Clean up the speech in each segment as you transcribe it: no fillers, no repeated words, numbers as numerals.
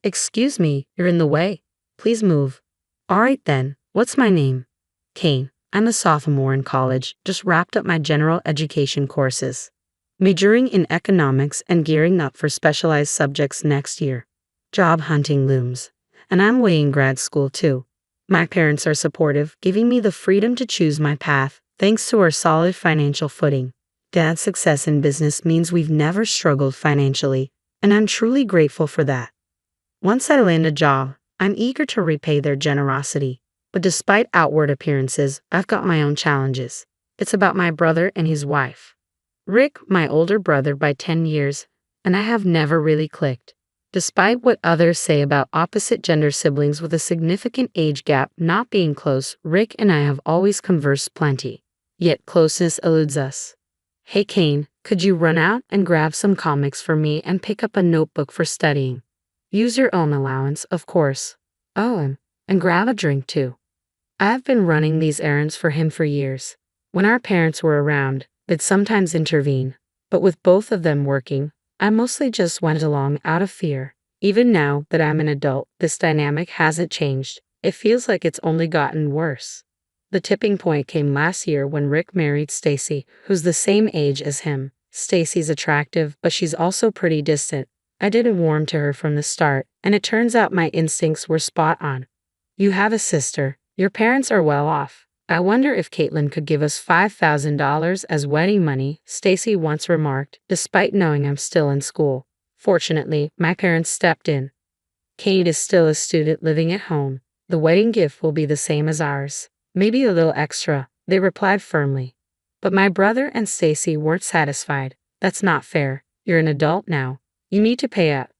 Excuse me, you're in the way. Please move. Alright then, what's my name? Kayn. I'm a sophomore in college, just wrapped up my general education courses. Majoring in economics and gearing up for specialized subjects next year. Job hunting looms. And I'm weighing grad school too. My parents are supportive, giving me the freedom to choose my path, thanks to our solid financial footing. Dad's success in business means we've never struggled financially, and I'm truly grateful for that. Once I land a job, I'm eager to repay their generosity. But despite outward appearances, I've got my own challenges. It's about my brother and his wife. Rick, my older brother by 10 years, and I have never really clicked. Despite what others say about opposite gender siblings with a significant age gap not being close, Rick and I have always conversed plenty. Yet closeness eludes us. Hey Kayn, could you run out and grab some comics for me and pick up a notebook for studying? Use your own allowance, of course. Oh, and grab a drink too. I've been running these errands for him for years. When our parents were around, they'd sometimes intervene, but with both of them working, I mostly just went along out of fear. Even now that I'm an adult, this dynamic hasn't changed. It feels like it's only gotten worse. The tipping point came last year when Rick married Stacy, who's the same age as him. Stacy's attractive, but she's also pretty distant. I didn't warm to her from the start, and it turns out my instincts were spot on. You have a sister. Your parents are well off. I wonder if Caitlin could give us $5,000 as wedding money, Stacy once remarked, despite knowing I'm still in school. Fortunately, my parents stepped in. Kate is still a student living at home. The wedding gift will be the same as ours. Maybe a little extra, they replied firmly. But my brother and Stacy weren't satisfied. That's not fair. You're an adult now. You need to pay up.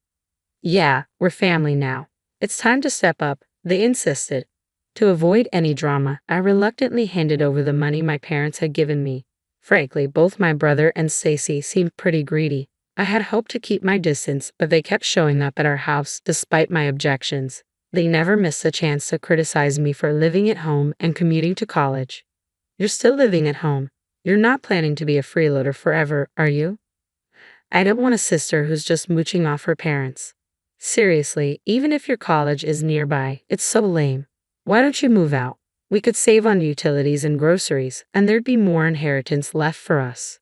Yeah, we're family now. It's time to step up, they insisted. To avoid any drama, I reluctantly handed over the money my parents had given me. Frankly, both my brother and Stacy seemed pretty greedy. I had hoped to keep my distance, but they kept showing up at our house despite my objections. They never missed a chance to criticize me for living at home and commuting to college. You're still living at home. You're not planning to be a freeloader forever, are you? I don't want a sister who's just mooching off her parents. Seriously, even if your college is nearby, it's so lame. Why don't you move out? We could save on utilities and groceries, and there'd be more inheritance left for us.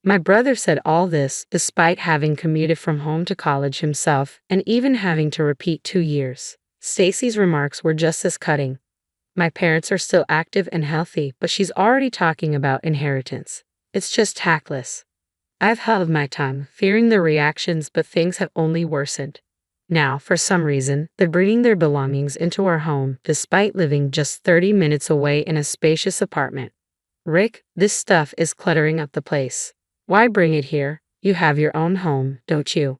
My brother said all this despite having commuted from home to college himself and even having to repeat 2 years. Stacy's remarks were just as cutting. My parents are still active and healthy, but she's already talking about inheritance. It's just tactless. I've held my tongue, fearing the reactions, but things have only worsened. Now, for some reason, they're bringing their belongings into our home, despite living just 30 minutes away in a spacious apartment. Rick, this stuff is cluttering up the place. Why bring it here? You have your own home, don't you?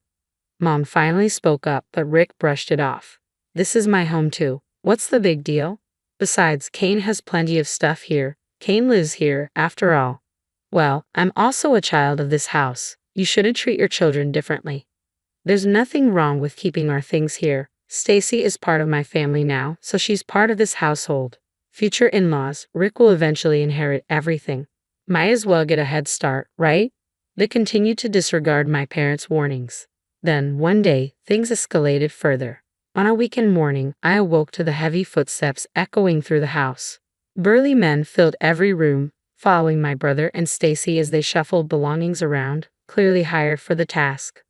Mom finally spoke up, but Rick brushed it off. This is my home too. What's the big deal? Besides, Kayn has plenty of stuff here. Kayn lives here, after all. Well, I'm also a child of this house. You shouldn't treat your children differently. There's nothing wrong with keeping our things here. Stacy is part of my family now, so she's part of this household. Future in-laws, Rick will eventually inherit everything. Might as well get a head start, right? They continued to disregard my parents' warnings. Then, one day, things escalated further. On a weekend morning, I awoke to the heavy footsteps echoing through the house. Burly men filled every room, following my brother and Stacy as they shuffled belongings around, clearly hired for the task.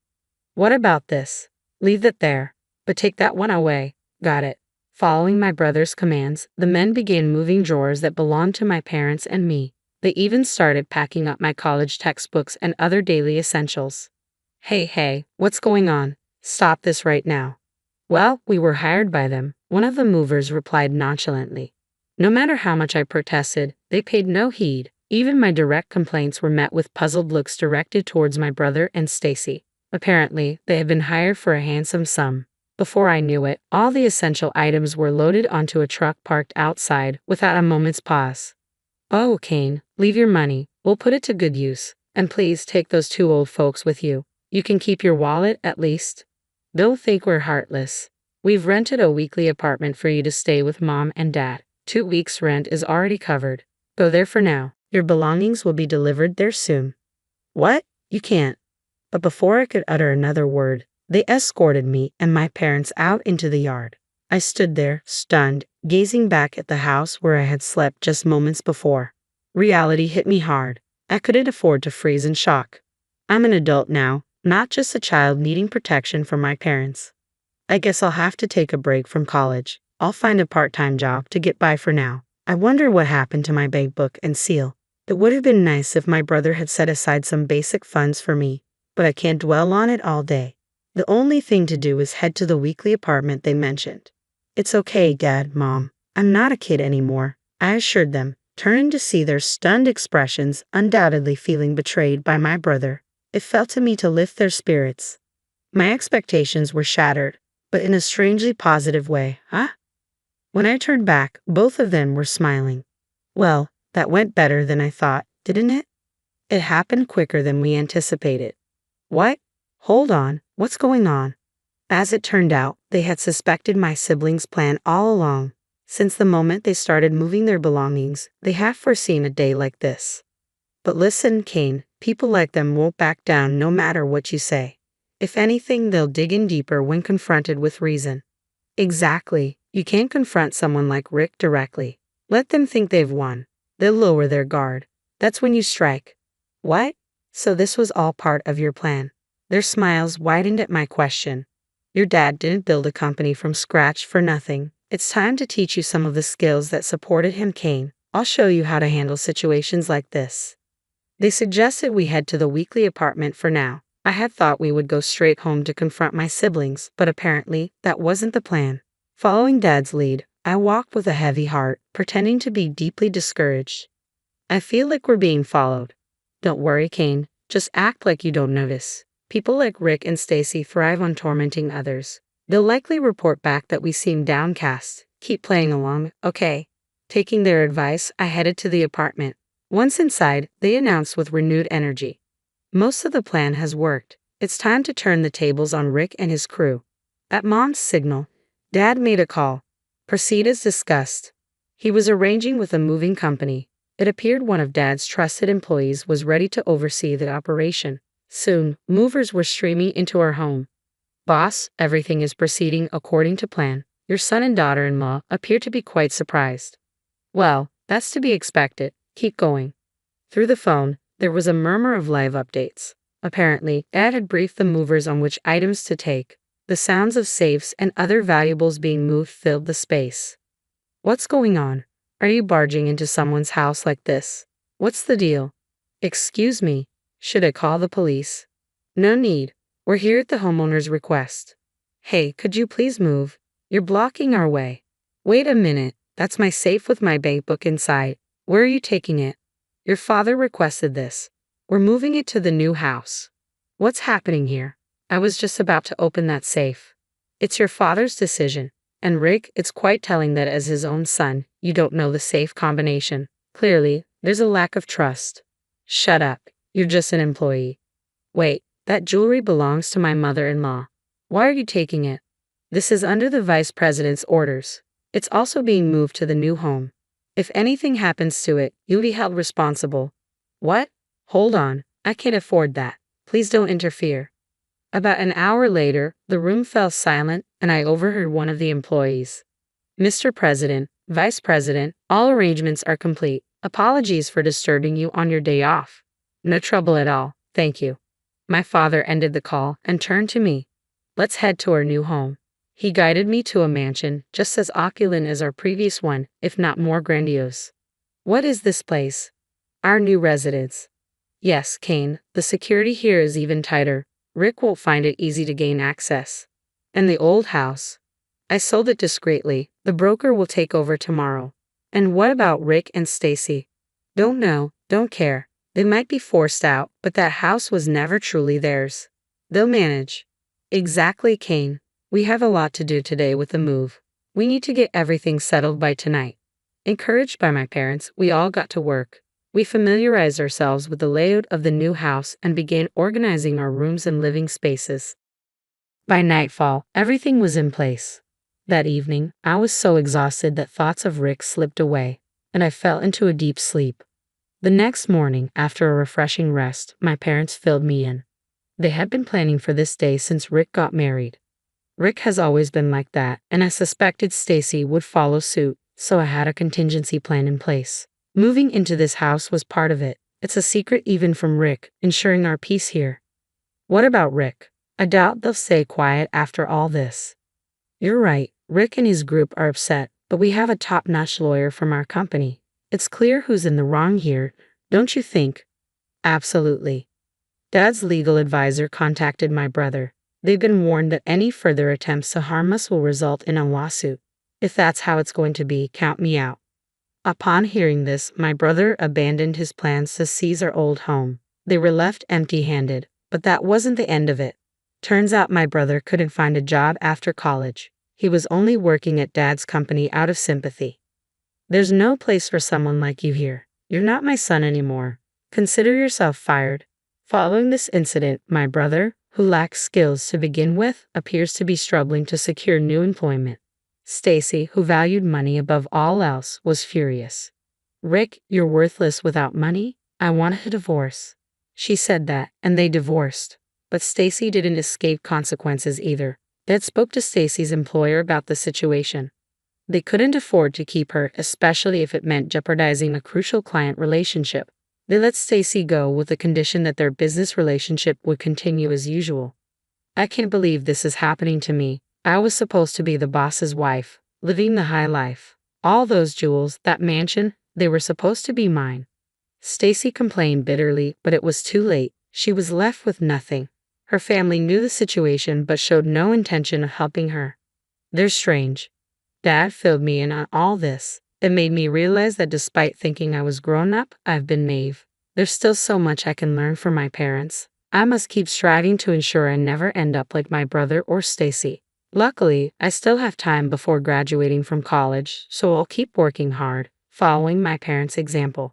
What about this? Leave it there. But take that one away. Got it. Following my brother's commands, the men began moving drawers that belonged to my parents and me. They even started packing up my college textbooks and other daily essentials. Hey, what's going on? Stop this right now. Well, we were hired by them, one of the movers replied nonchalantly. No matter how much I protested, they paid no heed. Even my direct complaints were met with puzzled looks directed towards my brother and Stacy. Apparently, they had been hired for a handsome sum. Before I knew it, all the essential items were loaded onto a truck parked outside without a moment's pause. Oh, Kayn, leave your money. We'll put it to good use. And please take those 2 old folks with you. You can keep your wallet, at least. Don't think we're heartless. We've rented a weekly apartment for you to stay with Mom and Dad. 2 weeks' rent is already covered. Go there for now. Your belongings will be delivered there soon. What? You can't. But before I could utter another word, They escorted me and my parents out into the yard. I stood there, stunned, gazing back at the house where I had slept just moments before. Reality hit me hard. I couldn't afford to freeze in shock. I'm an adult now, not just a child needing protection from my parents. I guess I'll have to take a break from college. I'll find a part-time job to get by for now. I wonder what happened to my bank book and SIL. It would have been nice if my brother had set aside some basic funds for me, but I can't dwell on it all day. The only thing to do is head to the weekly apartment they mentioned. It's okay, Dad, Mom. I'm not a kid anymore, I assured them, turning to see their stunned expressions, undoubtedly feeling betrayed by my brother. It fell to me to lift their spirits. My expectations were shattered, but in a strangely positive way, huh? When I turned back, both of them were smiling. Well, that went better than I thought, didn't it? It happened quicker than we anticipated. What? Hold on, what's going on? As it turned out, they had suspected my siblings' plan all along. Since the moment they started moving their belongings, they have foreseen a day like this. But listen, Kayn, people like them won't back down no matter what you say. If anything, they'll dig in deeper when confronted with reason. Exactly. You can't confront someone like Rick directly. Let them think they've won. They'll lower their guard. That's when you strike. What? So this was all part of your plan? Their smiles widened at my question. Your dad didn't build a company from scratch for nothing. It's time to teach you some of the skills that supported him, Kayn. I'll show you how to handle situations like this. They suggested we head to the weekly apartment for now. I had thought we would go straight home to confront my siblings, but apparently that wasn't the plan. Following Dad's lead, I walked with a heavy heart, pretending to be deeply discouraged. I feel like we're being followed. Don't worry, Kayn. Just act like you don't notice. People like Rick and Stacy thrive on tormenting others. They'll likely report back that we seem downcast. Keep playing along, okay? Taking their advice, I headed to the apartment. Once inside, they announced with renewed energy. Most of the plan has worked. It's time to turn the tables on Rick and his crew. At Mom's signal, Dad made a call. Proceed as discussed. He was arranging with a moving company. It appeared one of Dad's trusted employees was ready to oversee the operation. Soon, movers were streaming into our home. Boss, everything is proceeding according to plan. Your son and daughter-in-law appear to be quite surprised. Well, that's to be expected. Keep going. Through the phone, there was a murmur of live updates. Apparently, Dad had briefed the movers on which items to take. The sounds of safes and other valuables being moved filled the space. What's going on? Are you barging into someone's house like this? What's the deal? Excuse me, should I call the police? No need. We're here at the homeowner's request. Hey, could you please move? You're blocking our way. Wait a minute, that's my safe with my bank book inside. Where are you taking it? Your father requested this. We're moving it to the new house. What's happening here? I was just about to open that safe. It's your father's decision. And Rick, it's quite telling that as his own son, you don't know the safe combination. Clearly, there's a lack of trust. Shut up. You're just an employee. Wait, that jewelry belongs to my mother-in-law. Why are you taking it? This is under the vice president's orders. It's also being moved to the new home. If anything happens to it, you'll be held responsible. What? Hold on, I can't afford that. Please don't interfere. About an hour later, the room fell silent and I overheard one of the employees. Mr. President, Vice President, all arrangements are complete. Apologies for disturbing you on your day off. No trouble at all, thank you. My father ended the call and turned to me. Let's head to our new home. He guided me to a mansion just as opulent as our previous one, if not more grandiose. What is this place? Our new residence. Yes, Kayn, the security here is even tighter. Rick won't find it easy to gain access. And the old house? I sold it discreetly. The broker will take over tomorrow. And what about Rick and Stacy? Don't know, don't care. They might be forced out, but that house was never truly theirs. They'll manage. Exactly, Kayn. We have a lot to do today with the move. We need to get everything settled by tonight. Encouraged by my parents, we all got to work. We familiarized ourselves with the layout of the new house and began organizing our rooms and living spaces. By nightfall, everything was in place. That evening, I was so exhausted that thoughts of Rick slipped away, and I fell into a deep sleep. The next morning, after a refreshing rest, my parents filled me in. They had been planning for this day since Rick got married. Rick has always been like that, and I suspected Stacy would follow suit, so I had a contingency plan in place. Moving into this house was part of it. It's a secret even from Rick, ensuring our peace here. What about Rick? I doubt they'll stay quiet after all this. You're right, Rick and his group are upset, but we have a top-notch lawyer from our company. It's clear who's in the wrong here, don't you think? Absolutely. Dad's legal advisor contacted my brother. They've been warned that any further attempts to harm us will result in a lawsuit. If that's how it's going to be, count me out. Upon hearing this, my brother abandoned his plans to seize our old home. They were left empty-handed, but that wasn't the end of it. Turns out my brother couldn't find a job after college. He was only working at Dad's company out of sympathy. There's no place for someone like you here. You're not my son anymore. Consider yourself fired. Following this incident, my brother, who lacks skills to begin with, appears to be struggling to secure new employment. Stacy, who valued money above all else, was furious. Rick, you're worthless without money? I want a divorce. She said that, and they divorced. But Stacy didn't escape consequences either. Dad spoke to Stacy's employer about the situation. They couldn't afford to keep her, especially if it meant jeopardizing a crucial client relationship. They let Stacy go with the condition that their business relationship would continue as usual. I can't believe this is happening to me. I was supposed to be the boss's wife, living the high life. All those jewels, that mansion, they were supposed to be mine. Stacy complained bitterly, but it was too late. She was left with nothing. Her family knew the situation but showed no intention of helping her. They're strange. Dad filled me in on all this. It made me realize that despite thinking I was grown up, I've been naive. There's still so much I can learn from my parents. I must keep striving to ensure I never end up like my brother or Stacy. Luckily, I still have time before graduating from college, so I'll keep working hard, following my parents' example.